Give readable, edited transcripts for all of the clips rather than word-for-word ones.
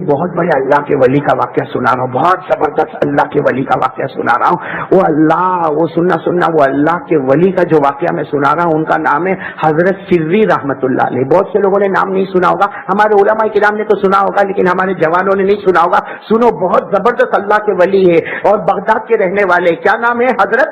بہت بڑے اللہ کے ولی کا واقعہ سنا رہا ہوں، بہت زبردست اللہ کے ولی کا واقعہ سنا رہا ہوں۔ وہ اللہ، وہ سننا وہ اللہ کے ولی کا جو واقعہ میں سنا رہا ہوں، ان کا نام ہے حضرت سری رحمت اللہ علیہ۔ بہت سے لوگوں نے نام نہیں سنا ہوگا، ہمارے علماء کرام نے تو سنا ہوگا، لیکن ہمارے جوانوں نے نہیں سنا ہوگا۔ سنو، بہت زبردست اللہ کے ولی ہے اور بغداد کے رہنے والے۔ کیا نام ہے؟ حضرت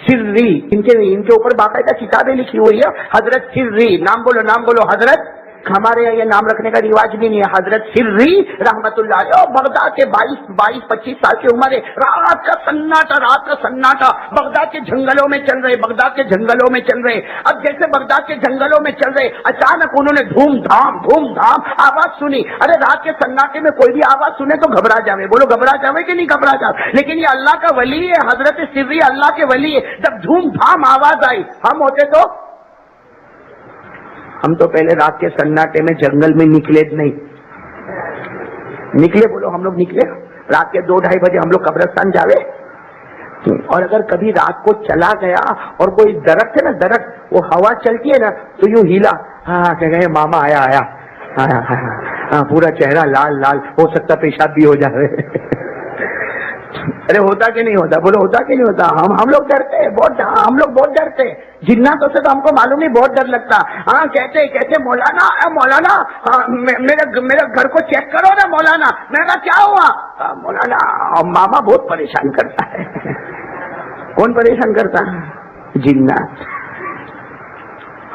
سری۔ ان کے اوپر باقاعدہ کتابیں لکھی ہوئی ہے، حضرت سری۔ نام بولو حضرت۔ ہمارے یہاں یہ نام رکھنے کا رواج بھی نہیں ہے۔ حضرت سری رحمت اللہ علیہ، اور بغداد کے 22-25 سال کی عمر ہے۔ رات کا سناٹا بغداد کے جنگلوں میں چل رہے۔ اب جیسے بغداد کے جنگلوں میں چل رہے، اچانک انہوں نے دھوم دھام آواز سنی۔ ارے رات کے سناٹے میں کوئی بھی آواز سنے تو گھبرا جاوے، بولو گھبرا جاوے کہ نہیں گھبرا جاوے؟ لیکن یہ اللہ کا ولی ہے، حضرت سری اللہ کے ولی ہے۔ جب دھوم دھام آواز آئی، ہم تو پہلے رات کے سناٹے میں جنگل میں نکلے بولو ہم لوگ نکلے رات کے 2-2:30 بجے ہم لوگ قبرستان جاوے۔ اور اگر کبھی رات کو چلا گیا اور کوئی درخت ہے نا، درخت وہ ہوا چلتی ہے نا تو یوں ہیلا، کہ گئے ماما آیا، پورا چہرہ لال، ہو سکتا پیشاب بھی ہو جائے۔ ارے ہوتا کہ نہیں ہوتا؟ بولو ہوتا کہ نہیں ہوتا؟ ہم لوگ ڈرتے ہیں بہت، ہم لوگ بہت ڈرتے ہیں جناتوں سے، تو ہم کو معلوم نہیں بہت ڈر لگتا۔ کہتے مولانا میرے گھر کو چیک کرو نا مولانا۔ میں کہا کیا ہوا؟ مولانا ماما بہت پریشان کرتا ہے۔ کون پریشان کرتا ہے؟ جنات۔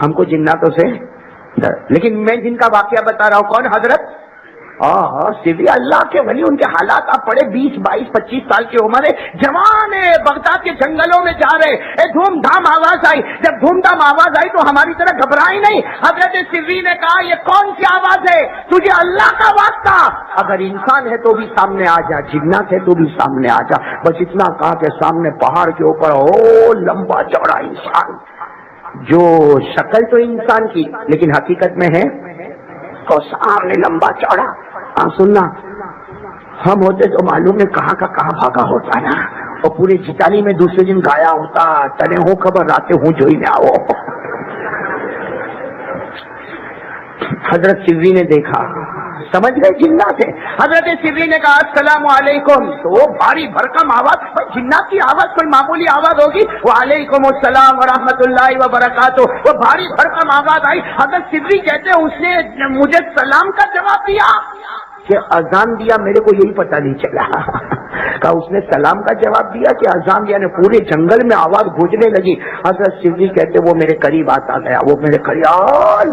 ہم کو جناتوں سے ڈر، لیکن میں جن کا واقعہ بتا رہا ہوں، کون؟ حضرت سری اللہ کے ولی۔ ان کے حالات آپ پڑھے، 20-22-25 سال کی عمر ہے، جوان ہے، بغداد کے جنگلوں میں جا رہے، دھوم دھام آواز آئی۔ جب دھوم دھام آواز آئی تو ہماری طرح گھبرائی نہیں۔ حضرت سری نے کہا یہ کون سی آواز ہے؟ تجھے اللہ کا واسطہ، اگر انسان ہے تو بھی سامنے آ جا، جنات ہے تو بھی سامنے آ جا۔ بس اتنا کہا کہ سامنے پہاڑ کے اوپر لمبا چوڑا انسان، جو شکل تو انسان کی لیکن حقیقت میں ہے تو سامنے لمبا چوڑا۔ سننا، ہم ہوتے تو معلوم ہے کہاں کا کہاں بھاگا ہوتا نا، اور پورے جتالی میں دوسرے دن گایا ہوتا، تنے ہو خبر راتے ہوں جوئی میں آؤ۔ حضرت سری نے دیکھا، سمجھ گئے جنات ہے۔ حضرت سری نے کہا السلام علیکم، تو وہ بھاری بھرکم آواز، جنات کی آواز کوئی معمولی آواز ہوگی؟ وعلیکم السلام ورحمۃ اللہ وبرکاتہ، وہ بھاری بھرکم آواز آئی۔ حضرت سری کہتے اس نے مجھے سلام کا جواب دیا کہ اذان دیا، میرے کو یہی پتہ نہیں چلا۔ کہا اس نے سلام کا جواب دیا کہ اذان دیا؟ نے پورے جنگل میں آواز گونجنے لگی۔ حضرت سری کہتے وہ میرے قریب آتا گیا، وہ میرے قریب،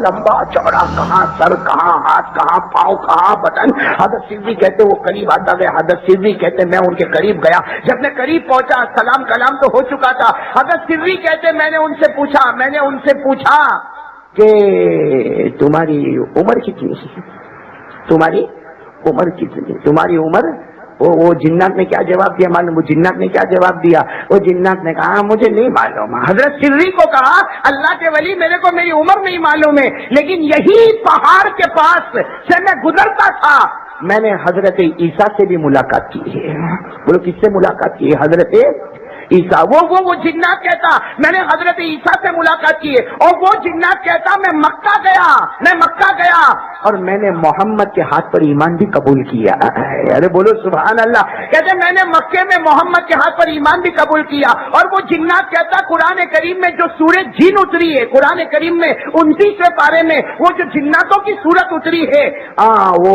لمبا چوڑا، کہاں سر، کہاں ہاتھ، کہاں پاؤں، کہاں بدن۔ حضرت سری کہتے وہ قریب آتا گیا۔ حضرت سری کہتے میں ان کے قریب گیا، جب میں قریب پہنچا سلام کلام تو ہو چکا تھا۔ حضرت سری کہتے میں نے ان سے پوچھا کہ تمہاری عمر کتنی ہے؟ تمہاری عمر کتنی؟ تمہاری عمر؟ وہ جنات نے کیا جواب دیا معلوم؟ وہ جنات نے کیا جواب دیا؟ وہ جنات نے کہا مجھے نہیں معلوم۔ حضرت سری کو کہا اللہ کے ولی میرے کو میری عمر نہیں معلوم ہے، لیکن یہی پہاڑ کے پاس سے میں گزرتا تھا، میں نے حضرت عیسیٰ سے بھی ملاقات کی ہے۔ بولو کس سے ملاقات کی ہے؟ حضرت عیسیٰ۔ وہ جنات کہتا میں نے حضرت عیسیٰ سے ملاقات کی ہے، اور وہ جنات کہتا میں مکہ گیا اور میں نے محمد کے ہاتھ پر ایمان بھی قبول کیا۔ ارے بولو سبحان اللہ۔ کہتے میں نے مکے میں محمد کے ہاتھ پر ایمان بھی قبول کیا۔ اور وہ جنات کہتا قرآن کریم میں جو سورہ جن اتری ہے، قرآن کریم میں 29ویں پارے میں وہ جو جناتوں کی صورت اتری ہے، وہ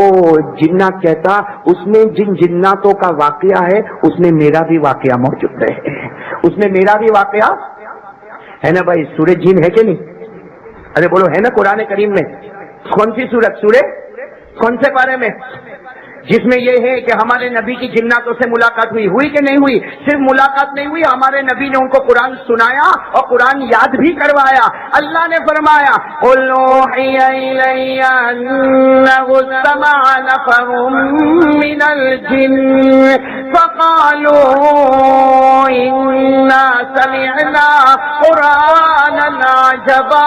جنات کہتا اس میں جن جناتوں کا واقعہ ہے اس میں میرا بھی واقعہ موجود ہے، اس میں میرا بھی واقعہ ہے نا بھائی۔ سورہ جن ہے کہ نہیں؟ ارے بولو ہے نا قرآن کریم میں؟ کون سی سورت؟ سورہ کون سے پارے میں؟ جس میں یہ ہے کہ ہمارے نبی کی جناتوں سے ملاقات ہوئی کہ نہیں ہوئی؟ صرف ملاقات نہیں ہوئی، ہمارے نبی نے ان کو قرآن سنایا اور قرآن یاد بھی کروایا۔ اللہ نے فرمایا قُلْ أُوحِيَ إِلَيَّ أَنَّهُ اسْتَمَعَ نَفَرٌ مِّنَ الْجِنِّ فَقَالُوا إِنَّا سَمِعْنَا قُرْآنًا جبا.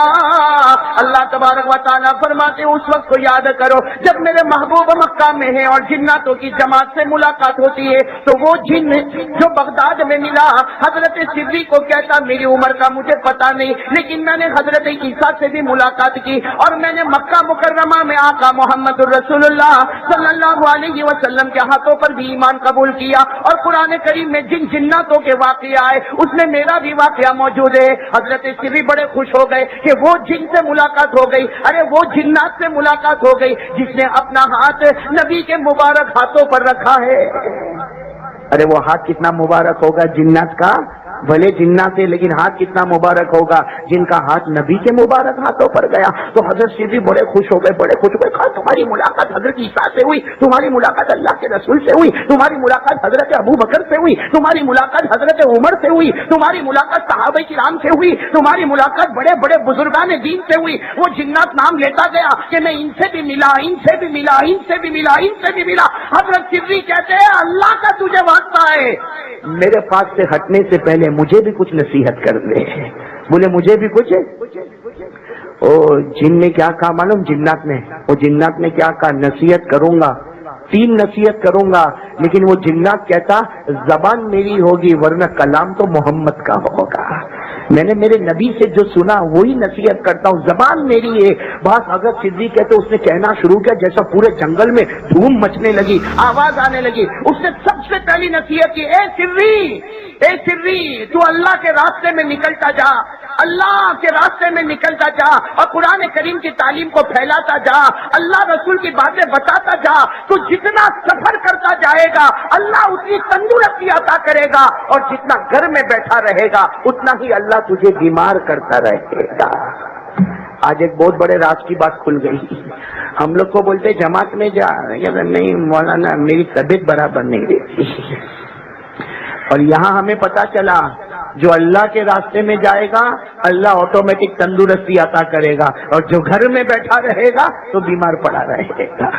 اللہ تبارک و تعالیٰ فرماتے اس وقت کو یاد کرو جب میرے محبوب مکہ میں ہے اور جناتوں کی جماعت سے ملاقات ہوتی ہے تو وہ جن جو بغداد میں ملا حضرت سری کو کہتا میری عمر کا مجھے پتا نہیں لیکن میں نے حضرت عیسیٰ سے بھی ملاقات کی اور میں نے مکہ مکرمہ میں آقا محمد الرسول اللہ صلی اللہ علیہ وسلم کے ہاتھوں پر بھی ایمان قبول کیا اور قرآن کریم میں جن جناتوں کے واقعہ آئے اس میں میرا بھی واقعہ موجود ہے. حضرت سری بڑے خوش ہو گئے کہ وہ جن سے ملاقات ہو گئی. ارے وہ جنات سے ملاقات ہو گئی جس نے اپنا ہاتھ نبی کے مبارک ہاتھوں پر رکھا ہے. ارے وہ ہاتھ کتنا مبارک ہوگا جنات کا, بھلے جنات ہے لیکن ہاتھ کتنا مبارک ہوگا جن کا ہاتھ نبی کے مبارک ہاتھوں پر گیا. تو حضرت سری بڑے خوش ہو گئے, بڑے خوش ہو گئے. کہا تمہاری ملاقات حضرت عیسیٰ سے ہوئی, تمہاری ملاقات اللہ کے رسول سے ہوئی, تمہاری ملاقات حضرت ابو بکر سے ہوئی, تمہاری ملاقات حضرت عمر سے ہوئی, تمہاری ملاقات صحابہ کرام سے ہوئی, تمہاری ملاقات بڑے بڑے بزرگان دین سے ہوئی. وہ جنات نام لیتا گیا کہ میں ان سے بھی ملا, ان سے بھی ملا, ان سے بھی ملا, ان سے بھی ملا. حضرت سری کہتے ہیں اللہ کا تجھے واسطہ ہے, میرے پاس سے ہٹنے سے پہلے مجھے بھی کچھ نصیحت کر دے. بولے مجھے بھی کچھ. او جن نے کیا کہا معلوم, جنات نے کیا کہا, نصیحت کروں گا, 3 نصیحت کروں گا, لیکن وہ جنات کہتا زبان میری ہوگی ورنہ کلام تو محمد کا ہوگا. میں نے میرے نبی سے جو سنا وہی نصیحت کرتا ہوں, زبان میری ہے. بس اگر سدھی کہتے اس نے کہنا شروع کیا جیسا پورے جنگل میں دھوم مچنے لگی, آواز آنے لگی. اس نے سب سے پہلی نصیحت کی, اے سری تو اللہ کے راستے میں نکلتا جا, اللہ کے راستے میں نکلتا جا اور قرآن کریم کی تعلیم کو پھیلاتا جا, اللہ رسول کی باتیں بتاتا جا. تو جتنا سفر کرتا جائے گا اللہ اتنی تندرستی عطا کرے گا, اور جتنا گھر میں بیٹھا رہے گا اتنا ہی اللہ تجھے بیمار کرتا رہے گا. آج ایک بہت بڑے راز کی بات کھل گئی. ہم لوگ کو بولتے جماعت میں جا, نہیں مولانا میری طبیعت برابر نہیں رہتی. اور یہاں ہمیں پتا چلا جو اللہ کے راستے میں جائے گا اللہ آٹومیٹک تندرستی عطا کرے گا, اور جو گھر میں بیٹھا رہے گا تو بیمار پڑا رہے گا.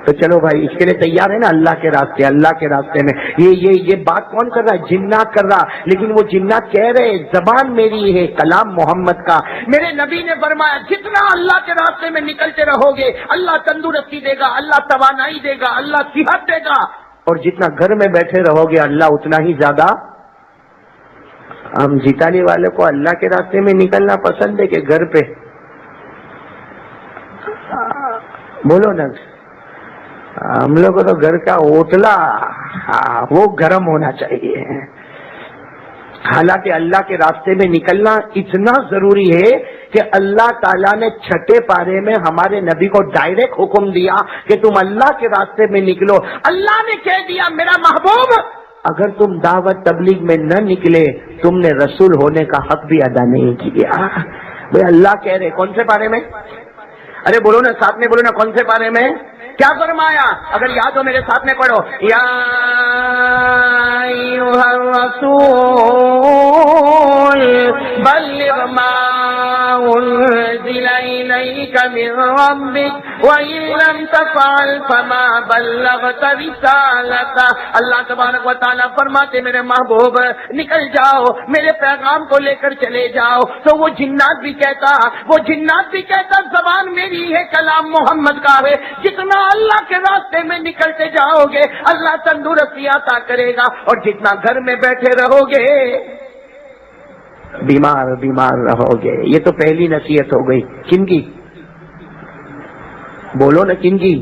تو چلو بھائی اس کے لیے تیار ہے نا, اللہ کے راستے میں. یہ بات کون کر رہا ہے, جنات کر رہا. لیکن وہ جنات کہہ رہے زبان میری ہے, کلام محمد کا. میرے نبی نے فرمایا جتنا اللہ کے راستے میں نکلتے رہو گے اللہ تندرستی دے گا, اللہ توانائی دے گا, اللہ صحت دے گا. اور جتنا گھر میں بیٹھے رہو گے اللہ اتنا ہی زیادہ. ہم جیتالی والے کو اللہ کے راستے میں نکلنا پسند ہے کہ گھر پہ, بولو نا. ہم لوگ کو تو گھر کا اوٹلا وہ گرم ہونا چاہیے. حالانکہ اللہ کے راستے میں نکلنا اتنا ضروری ہے کہ اللہ تعالیٰ نے 6 پارے میں ہمارے نبی کو ڈائریکٹ حکم دیا کہ تم اللہ کے راستے میں نکلو. اللہ نے کہہ دیا میرا محبوب اگر تم دعوت تبلیغ میں نہ نکلے تم نے رسول ہونے کا حق بھی ادا نہیں کیا. بھائی اللہ کہہ رہے کون سے پارے میں, ارے بولو نا ساتھ میں, بولو نا کون سے پارے میں کیا فرمایا. اگر یاد ہو میرے ساتھ میں پڑھو, یا ایھا الرسول بلغ ما انزل الیک من ربک وان لم تفعل فما بلغت رسالتہ. اللہ تبارک و تعالیٰ فرماتے میرے محبوب نکل جاؤ, میرے پیغام کو لے کر چلے جاؤ. تو وہ جنات بھی کہتا زبان میری ہے, کلام محمد کا ہے. جتنا اللہ کے راستے میں نکلتے جاؤ گے اللہ تندرستی عطا کرے گا, اور جتنا گھر میں بیٹھے رہو گے بیمار رہو گے. یہ تو پہلی نصیحت ہو گئی. کن کی بولو نا, کن کی؟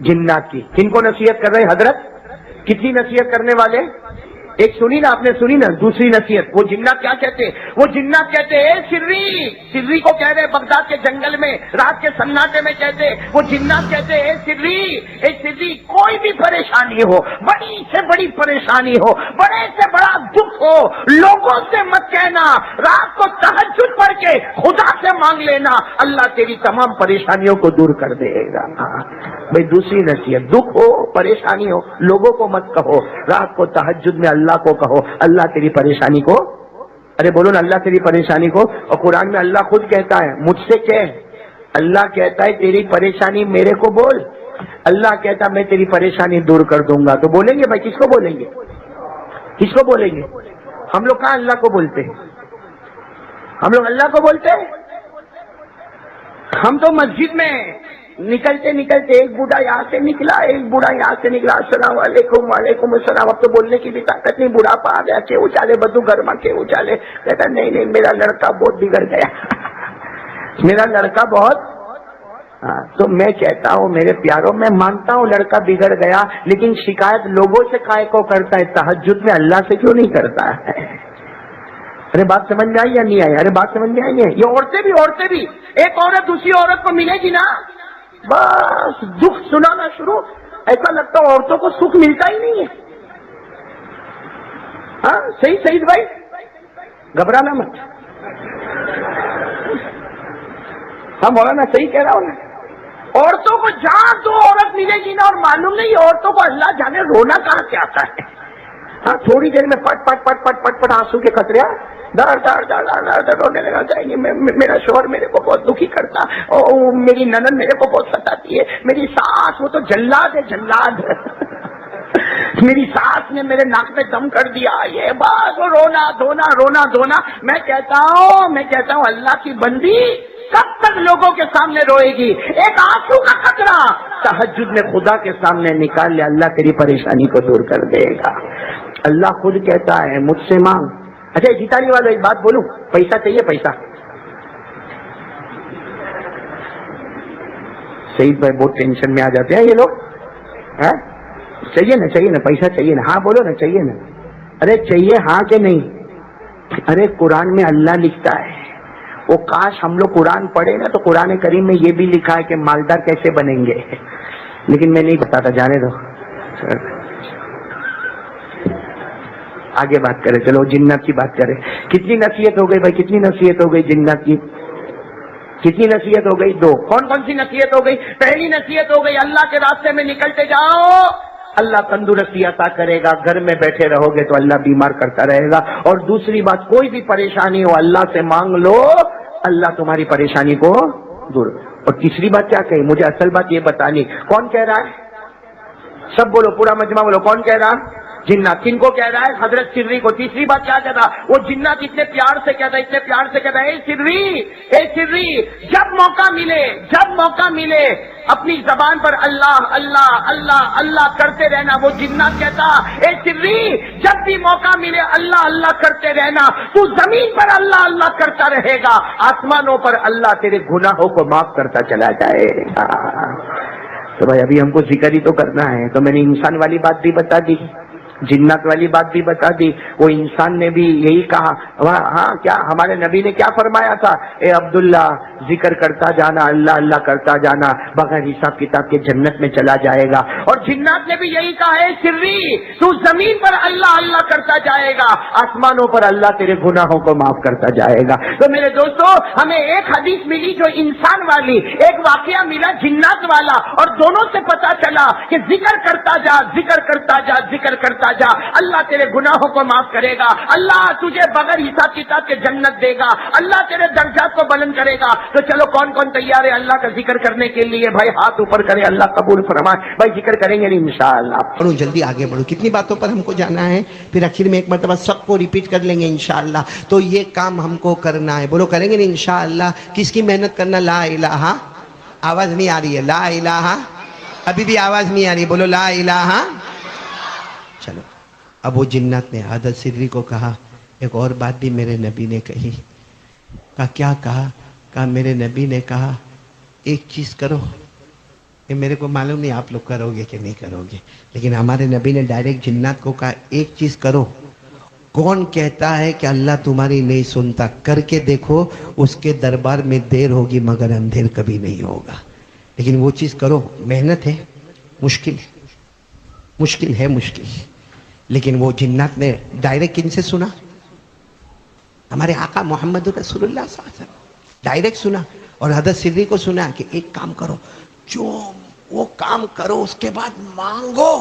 جنات کی. کن کو نصیحت کر رہے حضرت؟ کتنی نصیحت کرنے والے؟ ایک سنی نا آپ نے, سنی نا دوسری نصیحت. وہ جنات کیا کہتے, وہ جنات کہتے اے سری کو کہہ رہے بغداد کے جنگل میں رات کے سناٹے میں کہتے, وہ جنات کہتے اے سری کوئی بھی پریشانی ہو, بڑی سے بڑی پریشانی ہو, بڑے سے بڑا دکھ ہو, لوگوں سے مت کہنا, رات کو تہجد پڑھ کے خدا سے مانگ لینا, اللہ تیری تمام پریشانیوں کو دور کر دے گا. بھائی دوسری نصیحت, دکھ ہو پریشانی ہو لوگوں کو مت کہو, رات کو تہجد میں اللہ کو کہو اللہ تیری پریشانی کو, ارے بولو نا اللہ تیری پریشانی کو. اور قرآن میں اللہ خود کہتا ہے مجھ سے کہہ, اللہ کہتا ہے تیری پریشانی میرے کو بول, اللہ کہتا میں تیری پریشانی دور کر دوں گا. تو بولیں گے بھائی, کس کو بولیں گے, کس کو بولیں گے؟ ہم لوگ کہاں اللہ کو بولتے ہیں, ہم لوگ اللہ کو بولتے ہیں. ہم تو مسجد میں نکلتے نکلتے ایک بوڑھا یہاں سے نکلا، ایک بوڑھا یہاں سے نکلا، السلام علیکم وعلیکم السلام. اب تو بولنے کی بھی طاقت نہیں، بڑھاپا آ گیا، کہ اچالے بدو گھر میں کے اچالے. کہتا نہیں نہیں، میرا لڑکا بہت بگڑ گیا میرا لڑکا بہت. تو میں کہتا ہوں میرے پیاروں، میں مانتا ہوں لڑکا بگڑ گیا، لیکن شکایت لوگوں سے کائے کو کرتا ہے، تہجد میں اللہ سے کیوں نہیں کرتا ہے؟ ارے بات سمجھ میں آئی یا نہیں آئی؟ ارے بات سمجھ میں آئی ہے؟ یہ عورتیں بھی ایک عورت دوسری عورت کو ملے گی نا، بس دکھ سنانا شروع. ایسا لگتا ہے عورتوں کو سکھ ملتا ہی نہیں ہے. ہاں صحیح سعید بھائی، گھبرانا مت. ہاں مولانا صحیح کہہ رہا ہوں نا. عورتوں کو جہاں تو عورت ملے گی نا، اور معلوم نہیں عورتوں کو اللہ جانے رونا کہاں سے آتا ہے. ہاں تھوڑی دیر میں پٹ پٹ پٹ پٹ پٹ پٹ آنسو کے قطرے دار دار دار دار دار رونے لگا جائیں گے. میرا شوہر میرے کو بہت دکھی کرتا، میری ننند میرے کو بہت ستاتی ہے، میری ساس وہ تو جلاد ہے جلاد میری ساس نے میرے ناک میں دم کر دیا. یہ بات رونا دھونا رونا دھونا. میں کہتا ہوں اللہ کی بندی کب تک لوگوں کے سامنے روئے گی؟ ایک آنسو کا قطرہ تہجد میں خدا کے سامنے نکال لے، اللہ تیری پریشانی کو دور کر دے گا. اللہ خود کہتا ہے مجھ سے مانگ. اچھا جیتالی والوں ایک بات بولوں، پیسہ چاہیے؟ پیسہ سعید بھائی بہت ٹینشن میں آ جاتے ہیں یہ لوگ. چاہیے نا پیسہ چاہیے نا؟ ہاں بولو نا، چاہیے نا؟ ارے چاہیے ہاں کہ نہیں؟ ارے قرآن میں اللہ لکھتا ہے، وہ کاش ہم لوگ قرآن پڑھے نا تو قرآن کریم میں یہ بھی لکھا ہے کہ مالدار کیسے بنیں گے، لیکن میں نہیں بتاتا، جانے دو. آگے بات کریں، چلو جنت کی بات کریں. کتنی نصیحت ہو گئی بھائی؟ کتنی نصیحت ہو گئی جنت کی؟ کتنی نصیحت ہو گئی؟ 2. کون کون سی نصیحت ہو گئی؟ پہلی نصیحت ہو گئی اللہ کے راستے میں نکلتے جاؤ، اللہ تندرستی عطا کرے گا. گھر میں بیٹھے رہو گے تو اللہ بیمار کرتا رہے گا. اور دوسری بات، کوئی بھی پریشانی ہو اللہ سے مانگ لو، اللہ تمہاری پریشانی کو دور. اور تیسری بات کیا کہی؟ مجھے اصل بات یہ بتانی. کون کہہ رہا ہے؟ سب بولو، پورا مجمع بولو. کون کہہ رہا؟ جنات. کن کو کہہ رہا ہے؟ حضرت سری کو. تیسری بات کیا کہتا؟ وہ جنات اتنے پیار سے کہتا، اتنے پیار سے کہتا، اے سری جب موقع ملے اپنی زبان پر اللہ اللہ اللہ اللہ کرتے رہنا. وہ جنات کہتا، اے سری جب بھی موقع ملے اللہ اللہ کرتے رہنا. تو زمین پر اللہ اللہ کرتا رہے گا، آسمانوں پر اللہ تیرے گناہوں کو معاف کرتا چلا جائے گا. تو بھائی ابھی ہم کو ذکر ہی تو کرنا ہے، تو میں نے انسان والی بات بھی بتا دی، جنات والی بات بھی بتا دی. وہ انسان نے بھی یہی کہا. ہاں کیا ہمارے نبی نے کیا فرمایا تھا؟ اے عبداللہ ذکر کرتا جانا، اللہ اللہ کرتا جانا، بغیر حساب کتاب کے جنت میں چلا جائے گا. اور جنات نے بھی یہی کہا، اے سری تو زمین پر اللہ اللہ کرتا جائے گا، آسمانوں پر اللہ تیرے گناہوں کو معاف کرتا جائے گا. تو میرے دوستو، ہمیں ایک حدیث ملی جو انسان والی، ایک واقعہ ملا جنات والا، اور دونوں سے پتا چلا کہ ذکر کرتا جا ذکر کرتا جا ذکر کرتا جا، اللہ تیرے گناہوں کو معاف کرے گا، اللہ تجھے بغیر حساب کتاب کے جنت دے گا، اللہ تیرے درجات کو بلند کرے گا. تو چلو کون کون تیار ہے اللہ کا ذکر کرنے کے لیے؟ بھائی ہاتھ اوپر کرے، اللہ قبول فرمائے. بھائی ذکر کریں گے انشاءاللہ. بڑھو جلدی آگے بڑھو، کتنی باتوں پر ہم کو جانا ہے، پھر آخر میں ایک مرتبہ سب کو ریپیٹ کر لیں گے انشاءاللہ. تو یہ کام ہم کو کرنا ہے، بولو کریں گے نہیں انشاءاللہ. کس کی محنت کرنا؟ لا الہ. آواز نہیں آ رہی ہے؟ لا الہ. ابھی بھی آواز نہیں آ رہی، بولو لا الہ. چلو اب وہ جنات نے حضرت سری کو کہا ایک اور بات بھی میرے نبی نے کہی. کیا کہا میرے نبی نے کہا ایک چیز کرو. یہ میرے کو معلوم نہیں آپ لوگ کرو گے کہ نہیں کرو گے، لیکن ہمارے نبی نے ڈائریکٹ جنات کو کہا ایک چیز کرو. کون کہتا ہے کہ اللہ تمہاری نہیں سنتا؟ کر کے دیکھو، اس کے دربار میں دیر ہوگی مگر اندھیر کبھی نہیں ہوگا. لیکن وہ چیز کرو، محنت ہے، مشکل ہے، لیکن وہ جنات نے ڈائریکٹ کن سے سنا؟ ہمارے آقا محمد رسول اللہ صلی اللہ علیہ وسلم ڈائریکٹ سنا. اور حضرت سری کو سنا کہ ایک کام کرو، جو وہ کام کرو اس کے بعد مانگو.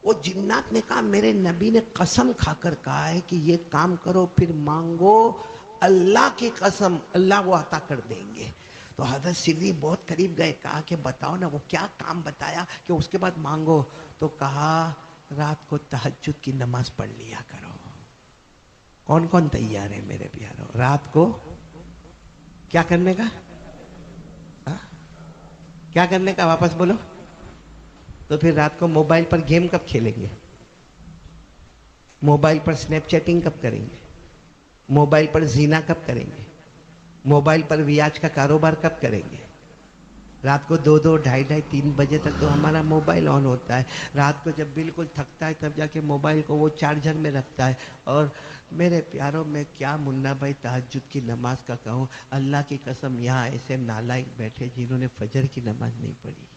وہ جنات نے کہا میرے نبی نے قسم کھا کر کہا ہے کہ یہ کام کرو پھر مانگو، اللہ کی قسم اللہ وہ عطا کر دیں گے. تو حضرت سری بہت قریب گئے، کہا کہ بتاؤ نا وہ کیا کام بتایا کہ اس کے بعد مانگو. تو کہا رات کو تہجد کی نماز پڑھ لیا کرو. کون کون تیار ہے میرے پیارو؟ رات کو کیا کرنے کا؟ क्या करने का वापस बोलो? तो फिर रात को मोबाइल पर गेम कब खेलेंगे? मोबाइल पर स्नैपचैटिंग कब करेंगे? मोबाइल पर जीना कब करेंगे? मोबाइल पर वियाज का कारोबार कब करेंगे? रात को 2-2, 2:30, 3 बजे तक तो हमारा मोबाइल ऑन होता है। रात को जब बिल्कुल थकता है तब जाके मोबाइल को वो चार्जर में रखता है। और मेरे प्यारों में क्या मुन्ना भाई तहज्जुद की नमाज का कहूँ, अल्लाह की कसम यहाँ ऐसे नालायक बैठे जिन्होंने फजर की नमाज नहीं पढ़ी,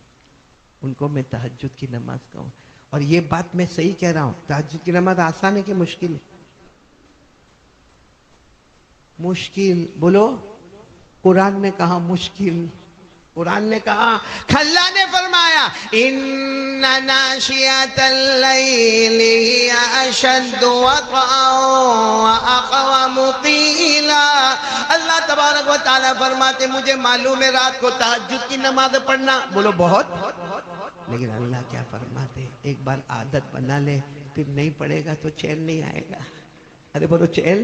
उनको मैं तहज्जुद की नमाज कहूँ। और ये बात मैं सही कह रहा हूँ, तहज्जुद की नमाज आसान है कि मुश्किल है? मुश्किल। बोलो, कुरान ने कहा मुश्किल। कुरान ने कहा, अल्लाह ने फरमाया इन्ना नाशियतल लैली हिया अशद्दु वक़अन व अक़वमु क़ीला। अल्लाह तबारक व तआला फरमाते मुझे मालूम है रात को तहज्जुद की नमाज पढ़ना बोलो बहुत, लेकिन अल्लाह क्या फरमाते, एक बार आदत बना ले फिर नहीं पढ़ेगा तो चैन नहीं आएगा। अरे बोलो चैन।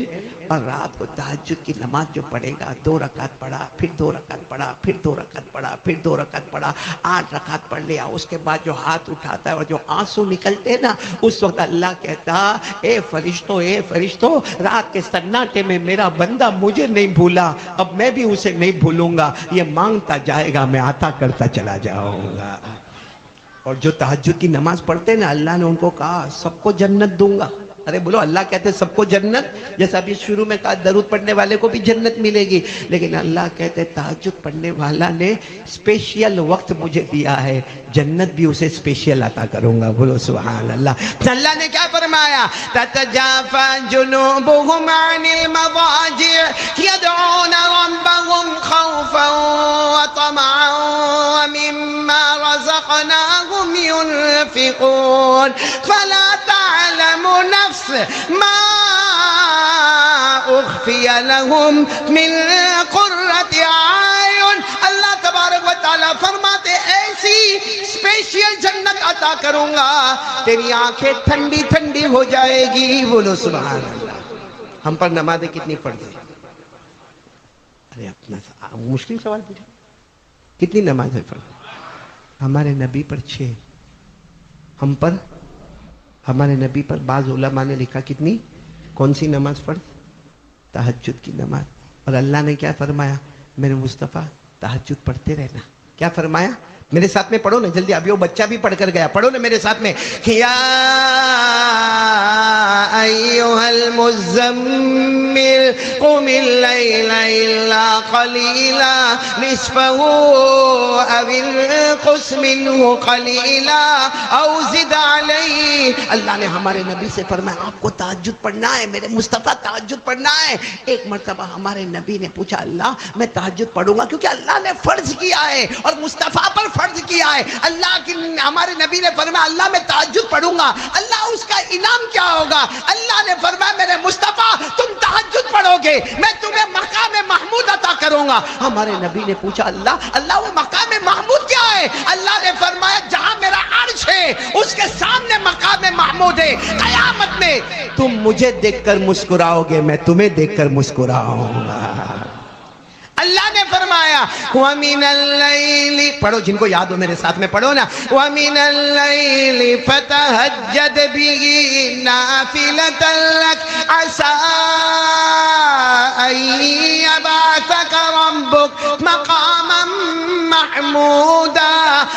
और रात को तहज्जुद की नमाज जो पढ़ेगा, 2 रकात पढ़ा, फिर 2 रकात पढ़ा, फिर 2 रकात पढ़ा, फिर 2 रकात पढ़ा, 8 रकात पढ़ लिया, उसके बाद जो हाथ उठाता है और जो आंसू निकलते हैं ना, उस वक्त अल्लाह कहता, ए फरिश्तों, रात के सन्नाटे में मेरा बंदा मुझे नहीं भूला, अब मैं भी उसे नहीं भूलूंगा। ये मांगता जाएगा, मैं आता करता चला जाऊंगा। और जो तहज्जुद की नमाज पढ़ते हैं ना, अल्लाह ने उनको कहा सबको जन्नत दूंगा। अरे बोलो, अल्लाह कहते हैं सबको जन्नत। जैसा अभी शुरू में कहा दरूद पढ़ने वाले को भी जन्नत मिलेगी, लेकिन अल्लाह कहते हैं तहज्जुद पढ़ने वाला ने स्पेशल वक्त मुझे दिया है, जन्नत भी उसे स्पेशल अता करूंगा। बोलो सुभान अल्लाह। अल्लाह ने क्या फरमाया, ततजाफा जुनूबुहुम अनिल मवाजिअ यदऊना रब्बहुम खौफन व तमअन व मिम्मा रज़क़नाहुम युनफिकून फला तअलमु मा उख्फिया लहुम मिन कुर्रति आयुन। अल्लाह तबारक व तआला फरमाते ऐसी स्पेशल जन्नत अता करूंगा, तेरी आंखें ठंडी ठंडी हो जाएगी। बोलो सुभान अल्लाह। हम पर नमाज़ें कितनी पढ़ गई? अरे अपना मुश्किल सवाल पूछो, कितनी नमाज़ें पढ़? हमारे नबी पर 6, हम पर, हमारे नबी पर बाज उलमा ने लिखा कितनी, कौन सी नमाज पढ़? तहज्जुद की नमाज। और अल्लाह ने क्या फरमाया, मेरे मुस्तफ़ा तहज्जुद पढ़ते रहना। क्या फरमाया? मेरे साथ में पढ़ो ना जल्दी, अभी वो बच्चा भी पढ़ कर गया, पढ़ो ना मेरे साथ में। या अय्युहल मुज़्ज़म्मिल क़ुमिल लैला इल्ला क़लीला निस्फ़हु अविल क़ुस मिन्हु क़लीला औ ज़िद अलैहि। अल्लाह ने हमारे नबी से फरमाया आपको तहज्जुद पढ़ना है, मेरे मुस्तफ़ा तहज्जुद पढ़ना है। एक मर्तबा हमारे नबी ने पूछा, अल्लाह मैं तहज्जुद पढ़ूंगा, क्योंकि अल्लाह ने फर्ज किया है और मुस्तफ़ा पर फर्ज किया है। अल्लाह की, हमारे नबी ने फरमाया अल्लाह मैं तहज्जुद पढ़ूंगा, अल्लाह उसका इनाम क्या होगा? अल्लाह ने फरमाया मेरे मुस्तफ़ा तुम तहज्जुद पढ़ोगे, मैं तुम्हें मकाम महमूद अता करूंगा। हमारे नबी ने पूछा, अल्लाह वो मकाम महमूद क्या है? अल्लाह ने फरमाया जहां मेरा अर्श है उसके सामने मकाम महमूद है। कयामत में तुम मुझे देखकर मुस्कुराओगे, मैं तुम्हें देखकर मुस्कुराऊंगा। अल्लाह ने फरमाया वमिनल लैली, पढ़ो जिनको याद हो मेरे साथ में पढ़ो ना, वमिनल लैली फतहज्जद बिही नाफिलतन लक असा यबअसक रब्बुक मकामम महमूदा।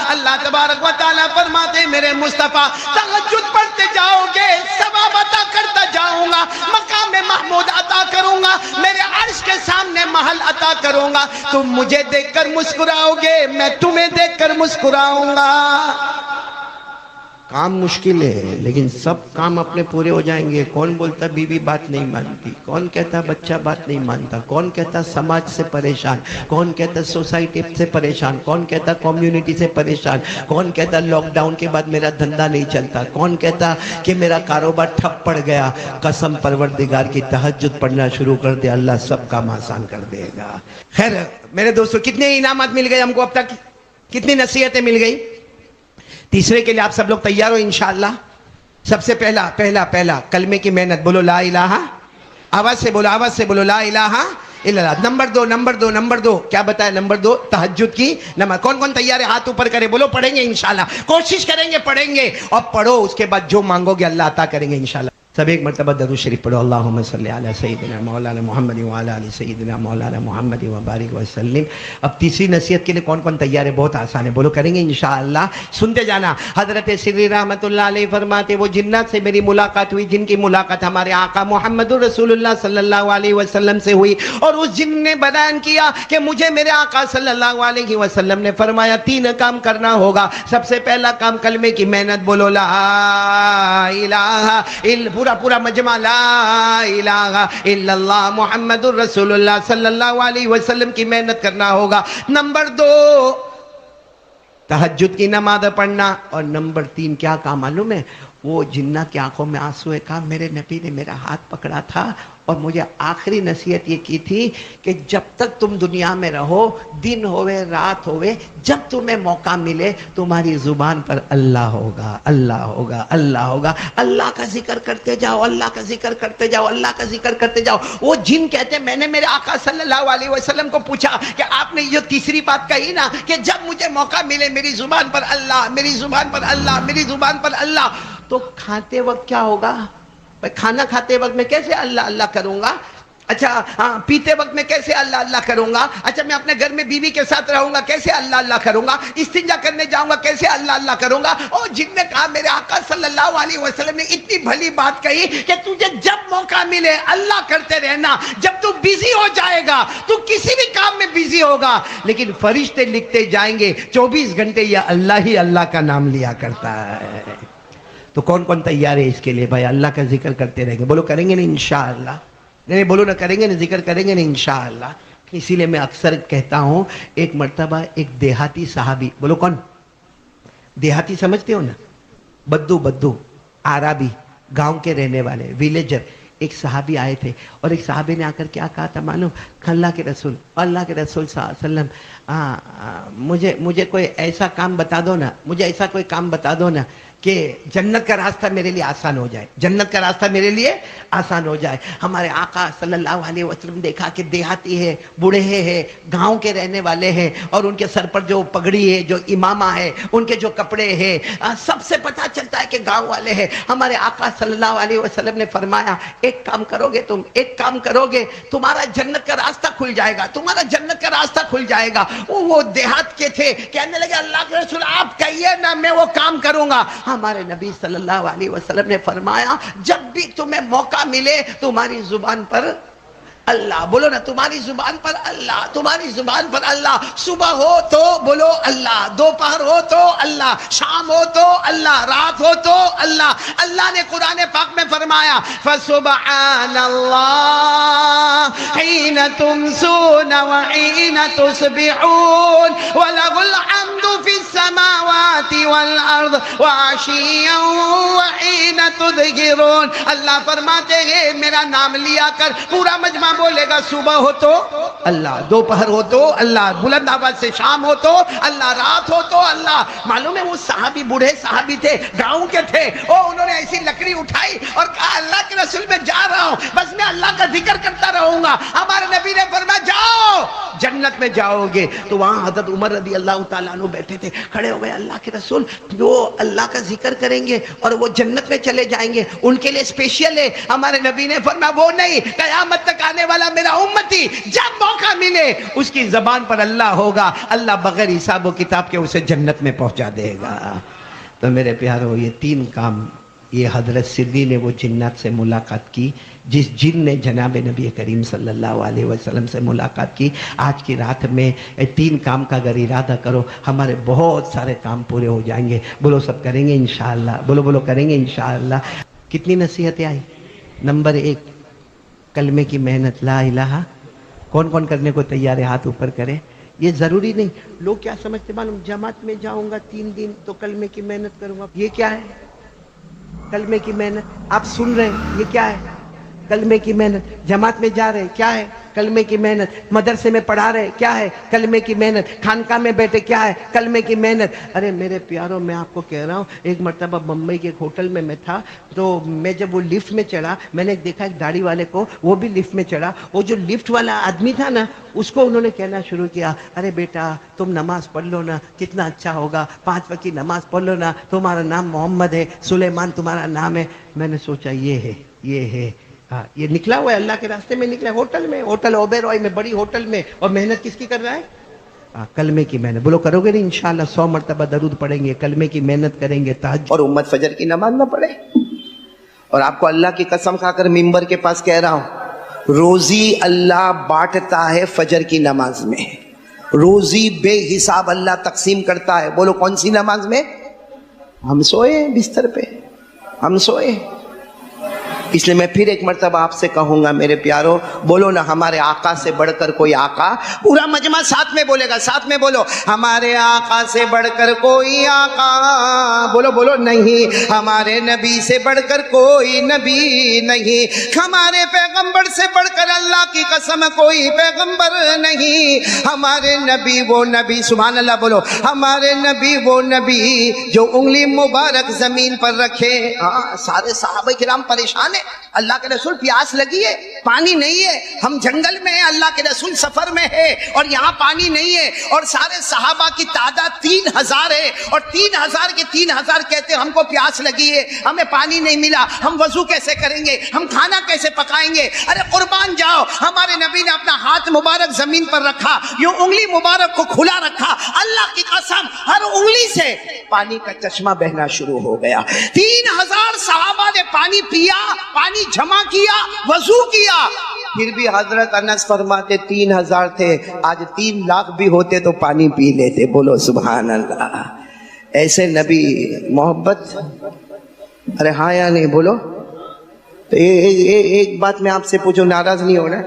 अल्लाह तबारक व तआला फरमाते मेरे मुस्तफ़ा तहज्जुद पढ़ते जाओगे, सवाब अता करता जाऊंगा, मकाम महमूद अता करूंगा, मेरे अर्श के सामने महल अता करूंगा। तुम मुझे देखकर मुस्कुराओगे, मैं तुम्हें देखकर मुस्कुराऊंगा। काम मुश्किल है, लेकिन सब काम अपने पूरे हो जाएंगे। कौन बोलता बीवी बात नहीं मानती, कौन कहता बच्चा बात नहीं मानता, कौन कहता समाज से परेशान, कौन कहता सोसाइटी से परेशान, कौन कहता कम्युनिटी से परेशान, कौन कहता लॉकडाउन के बाद मेरा धंधा नहीं चलता, कौन कहता कि मेरा कारोबार ठप पड़ गया। कसम परवरदिगार की तहज्जुद पढ़ना शुरू कर दे, अल्लाह सब काम आसान कर देगा। खैर मेरे दोस्तों, कितने इनामात मिल गए हमको अब तक, कितनी नसीहतें मिल गई? तीसरे के लिए आप सब लोग तैयार हो इंशाअल्लाह? सबसे पहला कलमे की मेहनत। बोलो ला इलाहा, आवाज से बोलो, आवाज से बोलो ला इलाहा इल्लल्लाह। नंबर दो क्या बताया? नंबर 2 तहज्जुद की नमाज। कौन कौन तैयार है? हाथ ऊपर करे, बोलो पढ़ेंगे इंशाल्लाह, कोशिश करेंगे पढ़ेंगे, और पढ़ो, उसके बाद जो मांगोगे अल्लाह अता करेंगे इंशाल्लाह। सब एक मरतबा दरूद शरीफ पढ़ो। अल्लाहुम्मा सल्ली अला सय्यिदिना मौलाना मुहम्मद व अला आलि सय्यिदिना मौलाना मुहम्मद व बारिक व सल्लिम। अब तीसरी नसीहत के लिए कौन कौन तैयार है? बहुत आसान है, बोलो करेंगे इंशाअल्लाह। सुनते जाना। हजरत सिर्री रहमतुल्लाह अलैह फरमाते, वो जिन्नात से मेरी मुलाकात हुई जिनकी मुलाकात हमारे आका मुहम्मदुर रसूलुल्लाह सल्लल्लाहु अलैहि वसल्लम से हुई, और उस जिन ने बयान किया कि मुझे मेरे आका सल्लल्लाहु अलैहि वसल्लम ने फरमाया 3 काम करना होगा। सबसे पहला काम कलमे की मेहनत, बोलो ला इलाहा इल्ला, पूरा मजमा ला इलाहा इल्लल्लाह मुहम्मदुर रसूलुल्लाह सल्लल्लाहु अलैहि वसल्लम की मेहनत करना होगा। नंबर 2 तहज्जुद की नमाज पढ़ना, और नंबर 3 क्या कहा मालूम है? वो जिन्ना की आंखों में आंसू है, कहा मेरे नबी ने मेरा हाथ पकड़ा था और मुझे आखिरी नसीहत ये की थी कि जब तक तुम दुनिया में रहो, दिन होवे रात होवे, जब तुम्हें मौका मिले तुम्हारी जुबान पर अल्लाह होगा, अल्लाह होगा, अल्लाह होगा। अल्लाह का जिक्र करते जाओ, अल्लाह का जिक्र करते जाओ, अल्लाह का जिक्र करते जाओ। वो जिन कहते, मैंने मेरे आका सल्लल्लाहु अलैहि वसल्लम को पूछा कि आपने ये तीसरी बात कही ना कि जब मुझे मौका मिले मेरी जुबान पर अल्लाह, मेरी जुबान पर अल्लाह, मेरी जुबान पर अल्लाह, तो खाते वक्त क्या होगा? खाना खाते वक्त मैं कैसे अल्लाह अल्लाह करूंगा? अच्छा हाँ, पीते वक्त मैं कैसे अल्लाह अल्लाह करूंगा? अच्छा मैं अपने घर में बीवी के साथ रहूंगा, कैसे अल्लाह अल्लाह करूंगा? इस्तिंजा करने जाऊंगा, कैसे अल्लाह अल्लाह करूंगा? और जिनने कहा मेरे आका सल्लल्लाहु अलैहि वसल्लम ने इतनी भली बात कही कि तुझे जब मौका मिले अल्लाह करते रहना। जब तू बिजी हो जाएगा, तू किसी भी काम में बिजी होगा, लेकिन फरिश्ते लिखते जाएंगे 24 घंटे ये अल्लाह ही अल्लाह का नाम लिया करता है। तो कौन कौन तैयार है इसके लिए? भाई अल्लाह का जिक्र करते रहेंगे, बोलो करेंगे ना इंशाअल्लाह। नहीं बोलो ना, करेंगे ना, जिक्र करेंगे ना इंशाअल्लाह। इसीलिए मैं अक्सर कहता हूं, एक मर्तबा एक देहाती साहबी, बोलो कौन? देहाती समझते हो ना? बद्दू आराबी, गांव के रहने वाले, विलेजर। एक सहाबी आए थे और एक सहाबी ने आकर क्या कहा था मालूम? अल्लाह के रसूल सल्लल्लाहु अलैहि वसल्लम, मुझे कोई ऐसा काम बता दो ना, मुझे ऐसा कोई काम बता दो ना कि जन्नत का रास्ता मेरे लिए आसान हो जाए, जन्नत का रास्ता मेरे लिए आसान हो जाए। हमारे आका सल्लल्लाहु अलैहि वसल्लम देखा कि देहाती है, बूढ़े हैं, गांव के रहने वाले हैं, और उनके सर पर जो पगड़ी है, जो इमामा है, उनके जो कपड़े हैं, सबसे पता चलता है कि गांव वाले हैं। हमारे आका सल्लल्लाहु अलैहि वसल्लम ने फरमाया, एक काम करोगे तुम, एक काम करोगे, तुम्हारा जन्नत का रास्ता खुल जाएगा, तुम्हारा जन्नत का रास्ता खुल जाएगा। वो देहात के थे, कहने लगे अल्लाह के रसूल आप कहिए ना, मैं वो काम करूंगा। हमारे नबी सल्लल्लाहु अलैहि वसल्लम ने फरमाया, जब भी तुम्हें मौका मिले तुम्हारी जुबान पर अल्लाह, बोलो ना, तुम्हारी जुबान पर अल्लाह, तुम्हारी जुबान पर अल्लाह। सुबह हो तो बोलो अल्लाह, दोपहर हो तो अल्लाह, शाम हो तो अल्लाह, रात हो तो अल्लाह। अल्लाह ने कुरान पाक में फरमाया, फसुबहानल्लाह हिना तुमसून व हिना तुस्बिहून व लहुल हम्दु फिस समावाति वल अर्द व अशिय्यन व हिना तुज़हिरून। अल्लाह फरमाते हैं मेरा नाम लिया कर, पूरा मजमा बोलेगा, सुबह हो तो अल्लाह, दोपहर हो तो अल्लाह, बुलंद आवाज से शाम हो तो अल्लाह, रात हो तो अल्लाह। मालूम है वो साहबी, बूढ़े साहबी थे, गांव के थे, ओ उन्होंने ऐसी लकड़ी उठाई और कहा अल्लाह के रसूल में जा रहा हूं, बस मैं अल्लाह का जिक्र करता रहूंगा। हमारे नबी ने फरमाया जाओ जन्नत में जाओगे। तो वहां हजरत उमर रज़ी अल्लाह तआला अन्हु बैठे थे, खड़े हो गए, अल्लाह के रसूल जो अल्लाह का जिक्र करेंगे और वो जन्नत में चले जाएंगे, उनके लिए स्पेशल है। हमारे नबी ने फरमाया वो नहीं, कयामत तक आने वाला मेरा उम्मती जब मौका मिले उसकी जबान पर अल्लाह होगा, अल्लाह बगैर हिसाब व किताब के उसे जन्नत में पहुंचा देगा। तो मेरे प्यारो, ये 3 काम, ये हजरत सिद्दी ने वो जिन्नात से मुलाकात की, जिस जिन ने जनाब नबी करीम सल्लल्लाहु अलैहि वसल्लम से मुलाकात की। आज की रात में 3 काम का अगर इरादा करो, हमारे बहुत सारे काम पूरे हो जाएंगे। बोलो सब करेंगे इंशाअल्लाह, बोलो बोलो करेंगे इंशाअल्लाह। कितनी नसीहतें आई? नंबर 1 कलमे की मेहनत, ला इलाहा। कौन कौन करने को तैयार है? हाथ ऊपर करें। ये जरूरी नहीं, लोग क्या समझते मालूम, जमात में जाऊंगा 3 दिन तो कलमे की मेहनत करूंगा। ये क्या है? कलमे की मेहनत आप सुन रहे हैं, ये क्या है? कलमे की मेहनत, जमात में जा रहे क्या है, कलमे की मेहनत, मदरसे में पढ़ा रहे क्या है, कलमे की मेहनत, खानका में बैठे क्या है, कलमे की मेहनत। अरे मेरे प्यारों, मैं आपको कह रहा हूँ, एक मरतबा बम्बई के एक होटल में मैं था, तो मैं जब वो लिफ्ट में चढ़ा, मैंने देखा एक दाढ़ी वाले को, वो भी लिफ्ट में चढ़ा। वो जो लिफ्ट वाला आदमी था ना, उसको उन्होंने कहना शुरू किया, अरे बेटा तुम नमाज पढ़ लो ना, कितना अच्छा होगा, 5 वक्त की नमाज पढ़ लो ना, तुम्हारा नाम मोहम्मद है, सुलेमान तुम्हारा नाम है। मैंने सोचा ये है, हाँ, ये निकला हुआ है, अल्लाह के रास्ते में निकला है, होटल में, होटल ओबेरॉय में, बड़ी होटल में, और मेहनत किसकी कर रहा है? कलमे की मेहनत। बोलो करोगे नहीं? इंशाल्लाह 100 मरतबा दरूद पढ़ेंगे, कलमे की मेहनत करेंगे, तहज्जुद और उम्मत फजर की नमाज ना पढ़े। और आपको अल्लाह की कसम खाकर मिंबर के पास कह रहा हूं, रोजी अल्लाह बांटता है फजर की नमाज में, रोजी बेहिसाब अल्लाह तकसीम करता है। बोलो कौन सी नमाज में? हम सोए बिस्तर पे, हम सोए। इसलिए मैं फिर एक मर्तबा आपसे कहूंगा मेरे प्यारो, बोलो ना हमारे आका से बढ़कर कोई आका। पूरा मजमा साथ में बोलेगा, साथ में बोलो, हमारे आका से बढ़कर कोई आका। बोलो बोलो, नहीं हमारे नबी से बढ़कर कोई नबी नहीं, हमारे पैगंबर से बढ़कर अल्लाह की कसम कोई पैगंबर नहीं। हमारे नबी वो नबी, सुभान अल्लाह बोलो, हमारे नबी वो नबी जो उंगली मुबारक जमीन पर रखे। हाँ, सारे सहाबा किराम परेशान है, अल्लाह के रसूल प्यास लगी है, पानी नहीं है, हम जंगल में हैं, अल्लाह के रसूल सफर में है और यहाँ पानी नहीं है, और सारे सहाबा की तादाद 3000 है, और 3000 के 3000 कहते हमको प्यास लगी है, हमें पानी नहीं मिला, हम वजू कैसे करेंगे, हम खाना कैसे पकाएंगे। अरे कुर्बान जाओ, हमारे नबी ने अपना हाथ मुबारक जमीन पर रखा, यूं उंगली मुबारक को खुला रखा, अल्लाह की कसम हर उंगली से पानी का चश्मा बहना शुरू हो गया। 3000 सहाबा ने पानी पिया, पानी जमा किया, वजू किया। फिर भी हजरत अनस फरमाते 3000 थे, आज 3 लाख भी होते तो पानी पी लेते। बोलो सुभान अल्लाह। ऐसे नबी मोहब्बत, अरे हाँ या नहीं बोलो। तो एक बात मैं आपसे पूछूं, नाराज नहीं होना,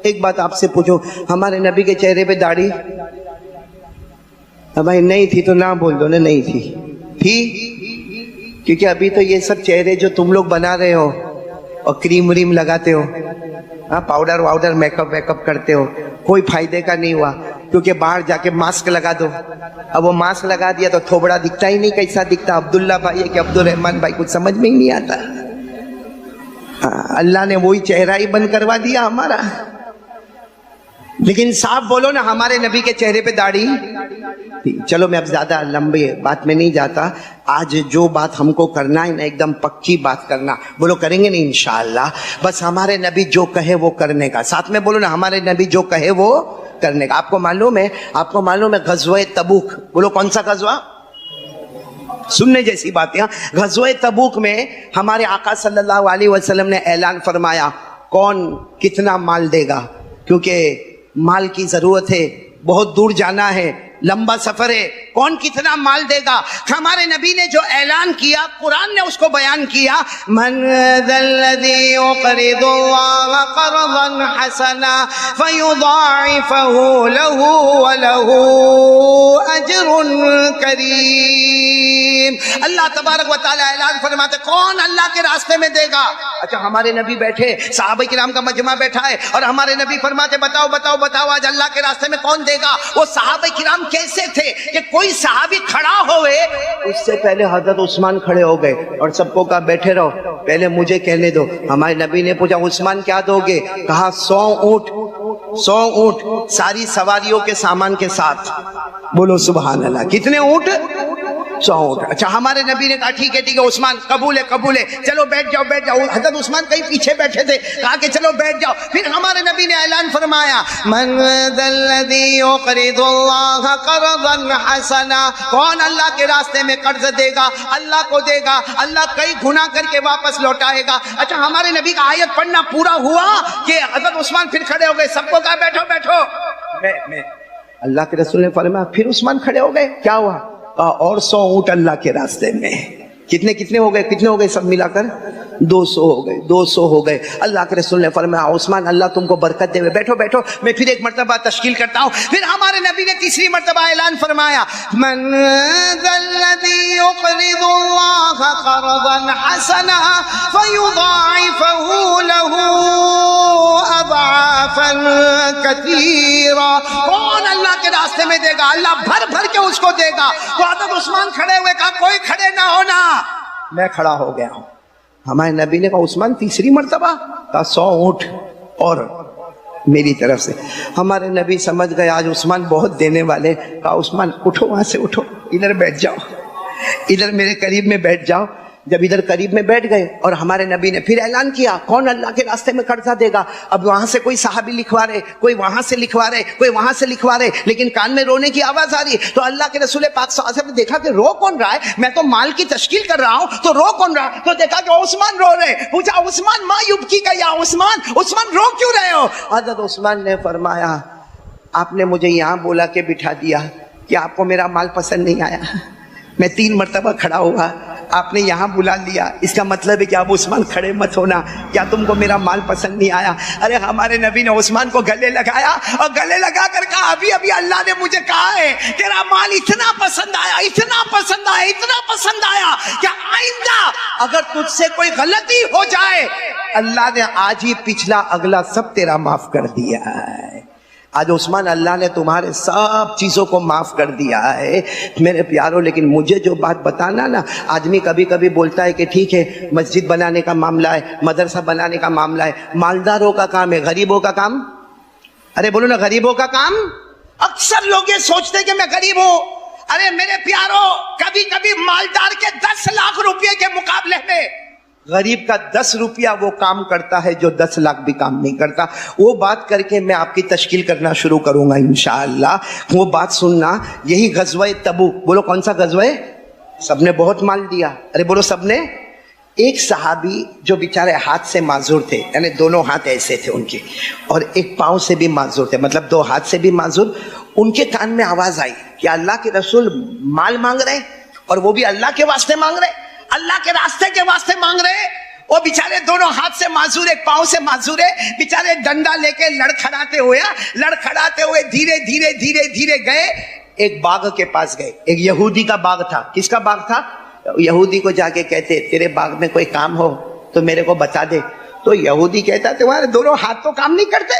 एक बात आपसे पूछो, हमारे नबी के चेहरे पे दाढ़ी भाई नहीं थी तो ना बोल दो ना, नहीं थी, क्योंकि अभी तो ये सब चेहरे जो तुम लोग बना रहे हो और क्रीम व्रीम लगाते हो, हाँ, पाउडर वाउडर मेकअप वेकअप करते हो, कोई फायदे का नहीं हुआ, क्योंकि बाहर जाके मास्क लगा दो। अब वो मास्क लगा दिया तो थोबड़ा दिखता ही नहीं, कैसा दिखता, अब्दुल्ला भाई है कि अब्दुल रहमान भाई, कुछ समझ में ही नहीं आता। हाँ, अल्लाह ने वही चेहरा ही बंद करवा दिया हमारा। लेकिन साफ बोलो ना, हमारे नबी के चेहरे पे दाढ़ी। चलो मैं अब ज्यादा लंबी बात में नहीं जाता, आज जो बात हमको करना है ना, एकदम पक्की बात करना। बोलो करेंगे नहीं इंशाअल्लाह। बस हमारे नबी जो कहे वो करने का, साथ में बोलो ना, हमारे नबी जो कहे वो करने का। आपको मालूम है गज़वे तबूक, बोलो कौन सा गज़वा, सुनने जैसी बातें। गज़वे तबूक में हमारे आका सल्लल्लाहु अलैहि वसल्लम ने ऐलान फरमाया, कौन कितना माल देगा, क्योंकि माल की जरूरत है, बहुत दूर जाना है, लंबा सफर है, कौन कितना माल देगा। हमारे नबी ने जो ऐलान किया, कुरान ने उसको बयान किया, मन ज़ल्लज़ी युक़रिदुल्लाह क़र्ज़न हसना फ़युज़ाइफ़हु लहू व लहू अज्रुन करीम। अल्लाह तबारक व तआला ऐलान फरमाते, कौन अल्लाह के रास्ते में देगा। अच्छा, हमारे नबी बैठे, सहाबा किराम का मजमा बैठा है, और हमारे नबी फरमाते, बताओ बताओ बताओ आज अल्लाह के रास्ते में कौन देगा। वो सहाबा किराम कैसे थे कि कोई सहाबी खड़ा होवे, उससे पहले हजरत उस्मान खड़े हो गए और सबको कहा बैठे रहो, पहले मुझे कहने दो। हमारे नबी ने पूछा, उस्मान क्या दोगे? कहा 100 ऊंट सारी सवारियों के सामान के साथ। बोलो सुभान अल्लाह। कितने ऊंट? 100 ऊंट। अच्छा, हमारे नबी ने कहा ठीक है उस्मान, कबूल है, चलो बैठ जाओ। हजरत उस्मान कहीं पीछे बैठे थे, कहा कि चलो बैठ जाओ। फिर हमारे नबी ने ऐलान फरमाया, मन ज़ल्लज़ी युक़रिदुल्लाह क़र्ज़न हसना, कौन अल्लाह के रास्ते में कर्ज देगा, अल्लाह को देगा, अल्लाह कई गुना करके वापस लौटाएगा। अच्छा, हमारे नबी का आयत पढ़ना पूरा हुआ कि हजरत उस्मान फिर खड़े हो गए, सबको कहा बैठो। मैं अल्लाह के रसूल ने फरमाया, फिर उस्मान खड़े हो गए, क्या हुआ? और 100 ऊंट अल्लाह के रास्ते में। कितने हो गए सब मिलाकर? 200 हो गए, 200 हो गए। अल्लाह के रसूल ने फरमाया उस्मान अल्लाह तुमको बरकत देवे, बैठो बैठो, मैं फिर एक मर्तबा तश्कील करता हूँ। फिर हमारे नबी ने तीसरी मर्तबा ऐलान फरमाया, मन ज़ल्लज़ी युक़रिदुल्लाह क़र्ज़न हसना फ़युज़ाइफ़हु लहू अज़आफ़न कसीरा। कौन अल्लाह के रास्ते में देगा, अल्लाह भर भर के उसको देगा। तो हज़रत उस्मान खड़े हुए, कहा कोई खड़े ना होना। मैं खड़ा हो गया हूँ। हमारे नबी ने कहा उस्मान तीसरी मर्तबा, कहा 100 ऊंट और मेरी तरफ से। हमारे नबी समझ गए आज उस्मान बहुत देने वाले। कहा उस्मान उठो, वहां से उठो, इधर बैठ जाओ, इधर मेरे करीब में बैठ जाओ। जब इधर करीब में बैठ गए और हमारे नबी ने फिर ऐलान किया कौन अल्लाह के रास्ते में कर्जा देगा। अब वहां से कोई सहाबी लिखवा रहे, कोई वहां से लिखवा रहे, कोई वहां से लिखवा रहे, लेकिन कान में रोने की आवाज आ रही। तो अल्लाह के रसूल पाक सल्लल्लाहु अलैहि वसल्लम ने देखा कि रो कौन रहा है, मैं तो माल की तश्कील कर रहा हूं, तो रो कौन रहा है। तो देखा कि उस्मान रो रहे। पूछा उस्मान मा युबकी का, या उस्मान, उस्मान रो क्यों रहे हो। हज़रत उस्मान ने फरमाया आपने मुझे यहां बोला के बिठा दिया कि आपको मेरा माल पसंद नहीं आया। मैं 3 मर्तबा खड़ा हुआ, आपने यहाँ बुला लिया, इसका मतलब है कि आप उस्मान खड़े मत होना, क्या तुमको मेरा माल पसंद नहीं आया। अरे हमारे नबी ने उस्मान को गले लगाया और गले लगा कर कहा अभी अभी अल्लाह ने मुझे कहा है तेरा माल इतना पसंद आया, इतना पसंद आया, इतना पसंद आया कि आइंदा अगर तुझसे कोई गलती हो जाए अल्लाह ने आज ही पिछला अगला सब तेरा माफ कर दिया है। आज उस्मान अल्लाह ने तुम्हारे सब चीज़ों को माफ़ कर दिया है मेरे प्यारों। लेकिन मुझे जो बात बताना ना, आदमी कभी कभी बोलता है कि ठीक है मस्जिद बनाने का मामला है, मदरसा बनाने का मामला है, मालदारों का काम है, गरीबों का काम। अरे बोलो ना, गरीबों का काम। अक्सर लोग ये सोचते हैं कि मैं गरीब हूं। अरे मेरे प्यारों, कभी कभी मालदार के 10 लाख रुपए के मुकाबले में गरीब का 10 रुपया वो काम करता है जो 10 लाख भी काम नहीं करता। वो बात करके मैं आपकी तश्कील करना शुरू करूंगा इंशाअल्लाह। वो बात सुनना, यही गज़वे तबूक। बोलो कौन सा गज़वे। सबने बहुत माल दिया। अरे बोलो सबने। एक सहाबी जो बेचारे हाथ से माजूर थे, यानी दोनों हाथ ऐसे थे उनके, और एक पाँव से भी माजूर थे, मतलब 2 हाथ से भी माजूर। उनके कान में आवाज आई कि अल्लाह के रसूल माल मांग रहे, और वो भी अल्लाह के वास्ते मांग रहे, अल्लाह के रास्ते के वास्ते मांग रहे। वो बेचारे दोनों हाथ से माजूर, एक पांव से माजूर है। बेचारे डंडा लेके लड़खड़ाते हुए धीरे धीरे धीरे धीरे गए, एक बाग के पास गए। एक यहूदी का बाग था। किसका बाग था। यहूदी को जाके कहते तेरे बाग में कोई काम हो तो मेरे को बता दे। तो यहूदी कहता तुम्हारे दोनों हाथ तो काम नहीं करते,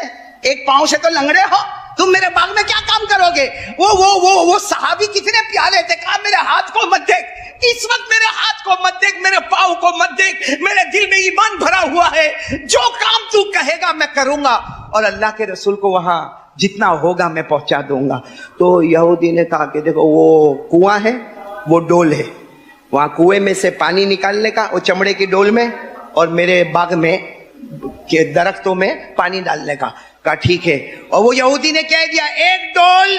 एक पांव से तो लंगड़े हो, तुम मेरे बाग में क्या काम करोगे। वो सहाबी कितने प्यारे थे। कहा मेरे हाथ को मत देख, इस वक्त मेरे हाथ को मत देख, मेरे पाँव को मत देख, मेरे दिल में ईमान भरा हुआ है, जो काम तू कहेगा मैं करूंगा, और अल्लाह के रसूल को वहां जितना होगा मैं पहुंचा दूंगा। तो यहूदी ने कहा कि देखो वो कुआं है, वो डोल है, वहां कुएं में से पानी निकालने का, वो चमड़े की डोल में, और मेरे बाग में के दरख्तों में पानी डालने का। कहा ठीक है। और वो यहूदी ने कह दिया एक डोल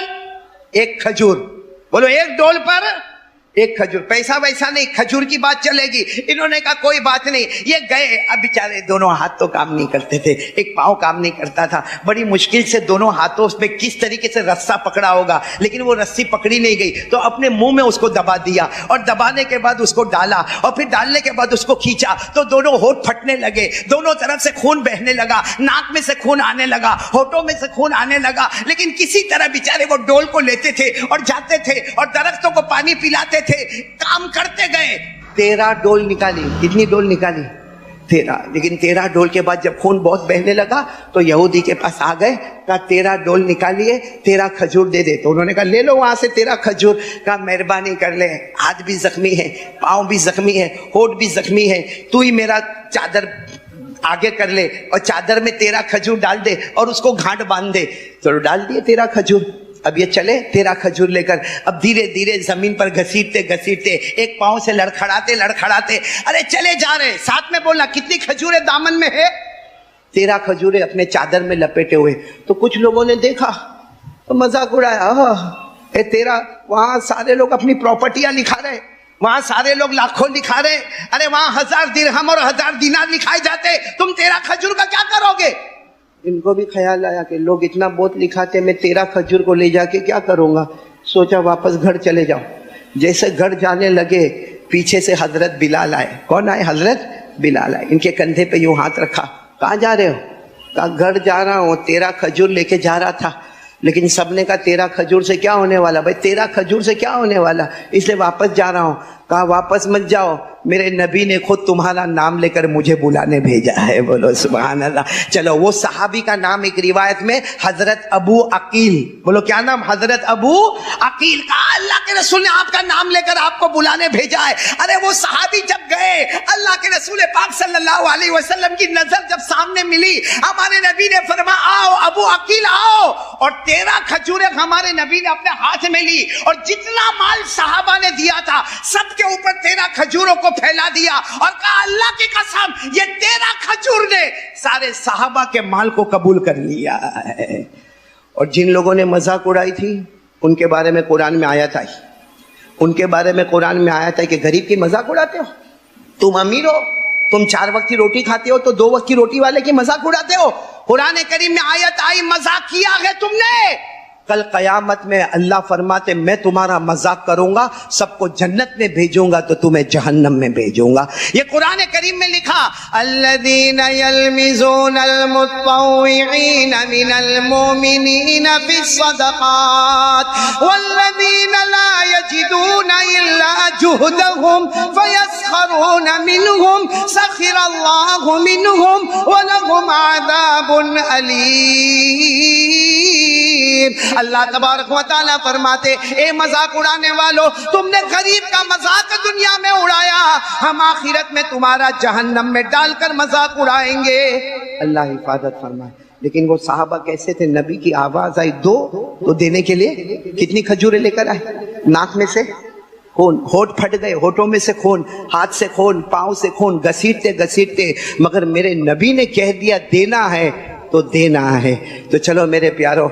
एक खजूर। बोलो एक डोल पर एक खजूर। पैसा वैसा नहीं, खजूर की बात चलेगी। इन्होंने कहा कोई बात नहीं। ये गए। अब बेचारे दोनों हाथ तो काम नहीं करते थे, एक पाँव काम नहीं करता था। बड़ी मुश्किल से दोनों हाथों में किस तरीके से रस्सा पकड़ा होगा, लेकिन वो रस्सी पकड़ी नहीं गई। तो अपने मुंह में उसको दबा दिया, और दबाने के बाद उसको डाला, और फिर डालने के बाद उसको खींचा तो दोनों होठ फटने लगे, दोनों तरफ से खून बहने लगा, नाक में से खून आने लगा, होठों में से खून आने लगा। लेकिन किसी तरह बेचारे वो डोल को लेते थे और जाते थे और दरख्तों को पानी पिलाते थे, काम करते गए। 13 डोल निकाली। कितनी डोल निकाली। 13। लेकिन 13 डोल के बाद जब खून बहुत बहने लगा तो यहूदी के पास आ गए। कहा 13 डोल निकालिए, 13 खजूर दे दे। तो उन्होंने कहा ले लो वहां से 13 खजूर। कहा मेहरबानी कर ले, हाथ भी जख्मी है, पाँव भी जख्मी है, होठ भी जख्मी है, तू ही मेरा चादर आगे कर ले और चादर में 13 खजूर डाल दे और उसको घाट बांध दे। तो डाल दिए 13 खजूर। अब ये चले 13 खजूर लेकर, अब धीरे धीरे जमीन पर घसीटते घसीटते, एक पाँव से लड़खड़ाते लड़खड़ाते, अरे चले जा रहे। साथ में बोलना कितनी खजूरें दामन में है। 13 खजूरें अपने चादर में लपेटे हुए। तो कुछ लोगों ने देखा तो मजाक उड़ाया, 13। वहां सारे लोग अपनी प्रॉपर्टियां लिखा रहे, वहां सारे लोग लाखों लिखा रहे, अरे वहां 1000 दिरहम और 1000 दिनार लिखाए जाते, तुम 13 खजूर का क्या करोगे। इनको भी ख्याल आया कि लोग इतना बहुत लिखाते, मैं 13 खजूर को ले जाके क्या करूंगा। सोचा वापस घर चले जाओ। जैसे घर जाने लगे पीछे से हजरत बिलाल आए। कौन आए। हजरत بلال آئے, ان کے کندھے پہ یوں ہاتھ رکھا, کہاں جا رہے ہو؟ کہا گھر جا رہا ہوں, 13 کھجور لے کے جا رہا تھا, لیکن سب نے کہا 13 کھجور سے کیا ہونے والا, بھائی 13 کھجور سے کیا ہونے والا, اس لیے واپس جا رہا ہوں. کہا واپس مت جاؤ, میرے نبی نے خود تمہارا نام لے کر مجھے بلانے بھیجا ہے. بولو سبحان اللہ. چلو وہ صحابی کا نام ایک روایت میں حضرت ابو عقیل, بولو کیا نام, حضرت ابو عقیل. کہا اللہ کے رسول نے آپ کا نام لے کر آپ کو بلانے بھیجا ہے. ارے وہ صحابی جب گئے, اللہ کے رسول پاک صلی اللہ علیہ وسلم کی نظر جب سامنے ملی, ہمارے نبی نے فرمایا آؤ ابو عقیل آؤ, اور 13 کھجوریں ہمارے نبی نے اپنے ہاتھ میں لی, اور جتنا مال صحابہ نے دیا تھا سب کے اوپر 13 کھجوروں کو پھیلا دیا, اور کہا اللہ کی قسم یہ 13 کھجور نے سارے صحابہ کے مال کو قبول کر لیا ہے. اور جن لوگوں نے مذاق اڑائی تھی ان کے بارے میں قرآن میں آیت آئی, ان کے بارے میں قرآن میں آیت ہے کہ غریب کی مذاق اڑاتے ہو, تم امیر ہو, تم 4 وقت کی روٹی کھاتے ہو تو 2 وقت کی روٹی والے کی مذاق اڑاتے ہو. قرآن کریم میں آیت آئی مذاق کیا ہے تم نے, کل قیامت میں اللہ فرماتے میں تمہارا مذاق کروں گا, سب کو جنت میں بھیجوں گا تو تمہیں جہنم میں بھیجوں گا. یہ قرآن کریم میں لکھا الذین یلمزون المتطوعین من المؤمنین فی الصدقات والذین لا یجدون الا جہدهم فیسخرون منهم سخر اللہ منهم ولهم عذاب علیم. اللہ تبارک و تعالیٰ فرماتے اے مذاق اڑانے والو, تم نے غریب کا مذاق دنیا میں اڑایا, ہم آخرت میں تمہارا جہنم میں ڈال کر مذاق اڑائیں گے. اللہ حفاظت فرمائے. لیکن وہ صحابہ کیسے تھے, نبی کی آواز آئی دو تو دینے کے لیے کتنی کھجوریں لے کر آئے, ناک میں سے خون, ہونٹ پھٹ گئے, ہونٹوں میں سے خون, ہاتھ سے خون, پاؤں سے خون, گھسیٹتے گھسیٹتے, مگر میرے نبی نے کہہ دیا دینا ہے تو دینا ہے. تو چلو میرے پیارو,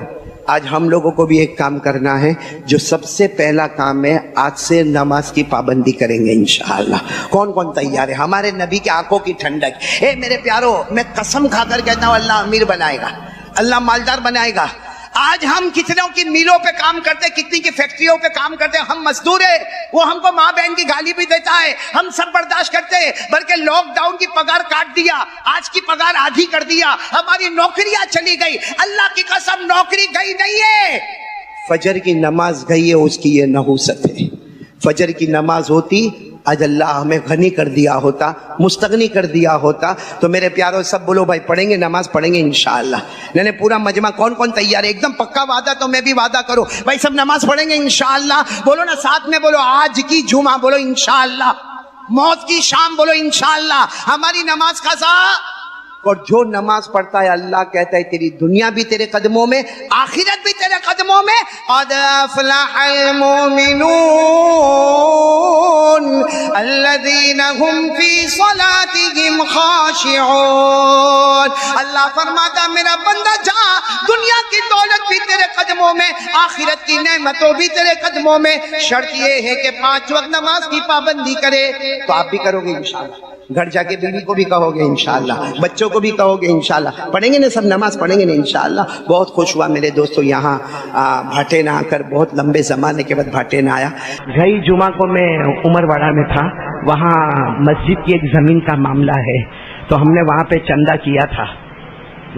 آج ہم لوگوں کو بھی ایک کام کرنا ہے, جو سب سے پہلا کام ہے آج سے نماز کی پابندی کریں گے انشاءاللہ. کون کون تیار ہے؟ ہمارے نبی کی آنکھوں کی ٹھنڈک. اے میرے پیارو, میں قسم کھا کر کہتا ہوں اللہ امیر بنائے گا, اللہ مالدار بنائے گا. آج ہم کتنوں کی میلوں پہ کام کرتے, کتنی کی فیکٹریوں پہ کام کرتے, ہم مزدور ہیں, وہ ہم کو ماں بہن کی گالی بھی دیتا ہے, ہم سب برداشت کرتے ہیں, بلکہ لاک ڈاؤن کی پگار کاٹ دیا, آج کی پگار آدھی کر دیا, ہماری نوکریاں چلی گئی. اللہ کی قسم نوکری گئی نہیں ہے, فجر کی نماز گئی ہے, اس کی یہ نحوست ہے. فجر کی نماز ہوتی آج اللہ ہمیں غنی کر دیا ہوتا, مستغنی کر دیا ہوتا. تو میرے پیاروں سب بولو بھائی پڑھیں گے, نماز پڑھیں گے انشاءاللہ. نہیں پورا مجمع کون کون تیار ہے؟ ایک دم پکا وعدہ, تو میں بھی وعدہ کروں بھائی سب نماز پڑھیں گے انشاءاللہ. بولو نا ساتھ میں, بولو آج کی جمعہ, بولو انشاءاللہ. موت کی شام, بولو انشاءاللہ. ہماری نماز قضا. اور جو نماز پڑھتا ہے اللہ کہتا ہے تیری دنیا بھی تیرے قدموں میں, آخرت بھی تیرے قدموں میں. قد افلح المؤمنون الذین هم فی صلاتهم خاشعون. اللہ فرماتا میرا بندہ جا, دنیا کی دولت بھی تیرے قدموں میں, آخرت کی نعمتوں بھی تیرے قدموں میں. شرط یہ ہے کہ 5 وقت نماز کی پابندی کرے. تو آپ بھی کرو گے انشاءاللہ, گھر جا کے بیوی کو بھی کہو گے انشاءاللہ, بچوں کو بھی کہو گے انشاءاللہ. پڑھیں گے نا سب نماز, پڑھیں گے نا انشاءاللہ. بہت خوش ہوا میرے دوستو یہاں بھاٹے نہ آ کر, بہت لمبے زمانے کے بعد بھاٹے نہ آیا. گئی جمعہ کو میں عمر واڑہ میں تھا, وہاں مسجد کی ایک زمین کا معاملہ ہے, تو ہم نے وہاں پہ چندہ کیا تھا.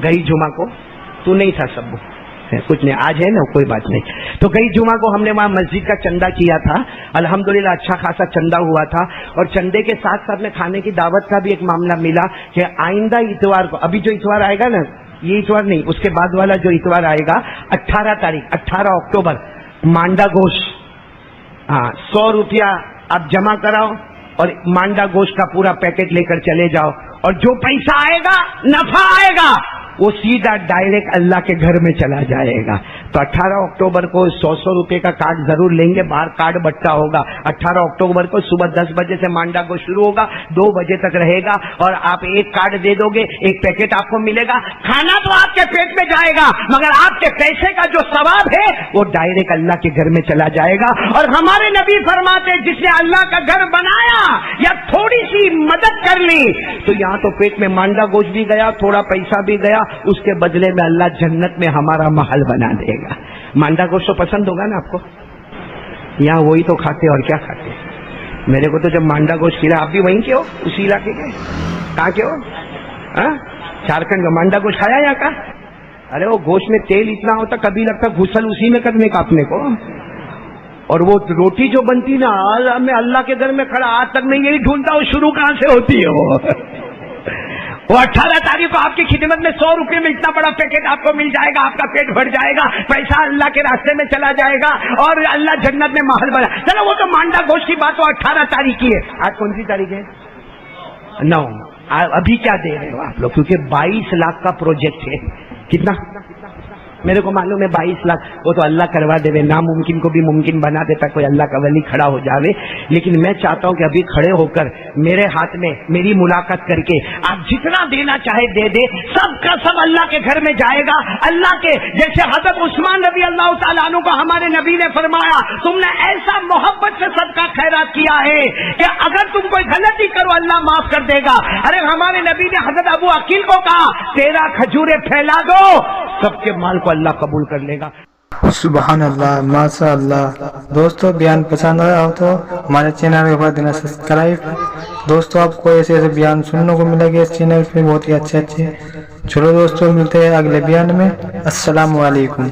گئی جمعہ کو تو نہیں تھا, سب کچھ نہیں, آج ہے نا کوئی بات نہیں. تو گئی جمعہ کو ہم نے وہاں مسجد کا چندہ کیا تھا, الحمدللہ اچھا خاصا چندہ ہوا تھا. اور چندے کے ساتھ ساتھ میں کھانے کی دعوت کا بھی ایک معاملہ ملا کہ آئندہ اتوار کو, ابھی جو اتوار آئے گا نا, یہ اتوار نہیں, اس کے بعد والا جو اتوار آئے گا 18 تاریخ 18 اکتوبر, مانڈا گوشت 100 روپیہ آپ جمع کراؤ اور مانڈا گوشت کا پورا پیکٹ لے کر چلے جاؤ, اور جو پیسہ آئے گا, نفع آئے گا, وہ سیدھا ڈائریکٹ اللہ کے گھر میں چلا جائے گا. تو 18 اکتوبر کو 100 روپے کا کارڈ ضرور لیں گے, باہر کارڈ بٹا ہوگا. 18 اکتوبر کو صبح 10 بجے سے مانڈا کو شروع ہوگا, 2 بجے تک رہے گا, اور آپ ایک کارڈ دے دو گے, ایک پیکٹ آپ کو ملے گا. کھانا تو آپ کے پیٹ میں جائے گا, مگر آپ کے پیسے کا جو ثواب ہے وہ ڈائریکٹ اللہ کے گھر میں چلا جائے گا. اور ہمارے نبی فرماتے جس نے اللہ کا گھر بنایا یا تھوڑی سی مدد کر لی, تو یہاں تو پیٹ میں مانڈا گوشت بھی گیا, تھوڑا پیسہ بھی گیا, اس کے بدلے میں اللہ جنت میں ہمارا محل بنا دے گا. مانڈا گوشت تو پسند ہوگا نا آپ کو, یہاں وہی تو کھاتے اور کیا کھاتے. میرے کو تو جب مانڈا گوشت کھلا, آپ بھی وہیں کے ہو, اسی علاقے کے, कहाँ के हो? हाँ? झारखंड का मांडा गोश्त खाया यहाँ का? अरे वो गोश्त में तेल इतना होता कभी लगता घुसल उसी में करने का अपने को। और वो रोटी जो बनती ना, मैं अल्लाह के घर में खड़ा आज तक मैं यही ढूंढता हूँ शुरू कहाँ से होती है वो 18 तारीख को आपकी खिदमत में 100 रुपए में इतना बड़ा पैकेट आपको मिल जाएगा, आपका पेट भर जाएगा, पैसा अल्लाह के रास्ते में चला जाएगा और अल्लाह जन्नत में महल बना। चलो वो तो मांडा गोश्त की बात तो 18 तारीख की है। आज कौन सी तारीख है? 9। अभी क्या दे रहे हो आप लोग? क्योंकि 22 लाख का प्रोजेक्ट है। कितना? मेरे को मालूम है 22 लाख, वो तो अल्लाह करवा देवे, नामुमकिन को भी मुमकिन बना देता, कोई अल्लाह का वली खड़ा हो जावे। लेकिन मैं चाहता हूं कि अभी खड़े होकर मेरे हाथ में मेरी मुलाकात करके आप जितना देना चाहे दे दे, सब का सब अल्लाह के घर में जाएगा। अल्लाह के जैसे हजरत उस्मान रज़ी अल्लाह तआला अन्हु को हमारे नबी ने फरमाया, तुमने ऐसा मोहब्बत से सदका खैरात किया है कि अगर तुम कोई गलती करो अल्लाह माफ कर देगा। अरे हमारे नबी ने हजरत अबू अकील को कहा, 13 खजूरें फैला दो, सबके माल को अल्लाह कबूल कर लेगा। सुभान अल्लाह, माशा अल्लाह। दोस्तों बयान पसंद आया हो तो हमारे चैनल को कर देना सब्सक्राइब। दोस्तों आपको ऐसे ऐसे बयान सुनने को मिलेंगे इस चैनल पे, बहुत ही अच्छे अच्छे। चलो दोस्तों मिलते हैं अगले बयान में। अस्सलाम वालेकुम।